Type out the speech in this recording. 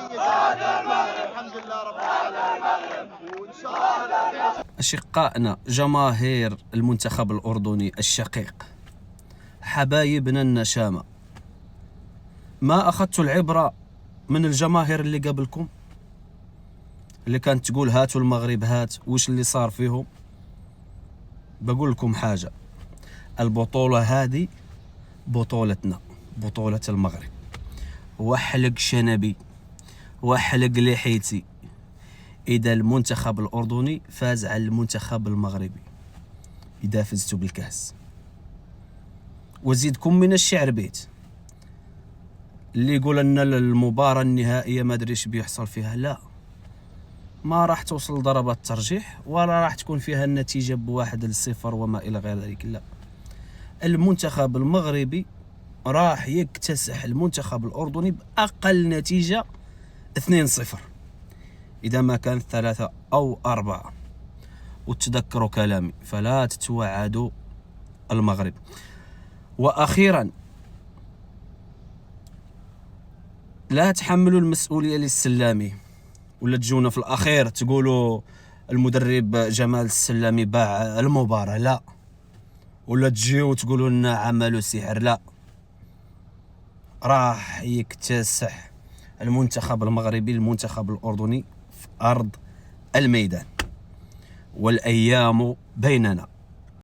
الحمد لله رب العالمين. وان شاء الله أشقائنا جماهير المنتخب الأردني الشقيق، حبايبنا النشامة، ما أخذتوا العبرة من الجماهير اللي قبلكم اللي كانت تقول هاتوا المغرب هات؟ وش اللي صار فيهم؟ بقول لكم حاجة، البطولة هذه بطولتنا، بطولة المغرب. وحلق شنبي وحلق لحيتي إذا المنتخب الأردني فاز على المنتخب المغربي، إذا فزتوا بالكأس. وزيدكم من الشعر بيت اللي يقول أن المباراة النهائية ما أدري ايش بيحصل فيها، لا، ما راح توصل ضربات ترجيح ولا راح تكون فيها النتيجة ب1-0 وما إلى غير ذلك، لا، المنتخب المغربي راح يكتسح المنتخب الأردني بأقل نتيجة 2-0 إذا ما كانت 3 أو 4. وتذكروا كلامي، فلا تتوعدوا المغرب. وأخيرا، لا تحملوا المسؤولية للسلامي ولا تجونا في الأخير تقولوا المدرب جمال السلامي باع المباراة، لا، ولا تجيو تقولوا لنا عملوا سحر، لا، راح يكتسح المنتخب المغربي المنتخب الأردني في أرض الميدان، والأيام بيننا.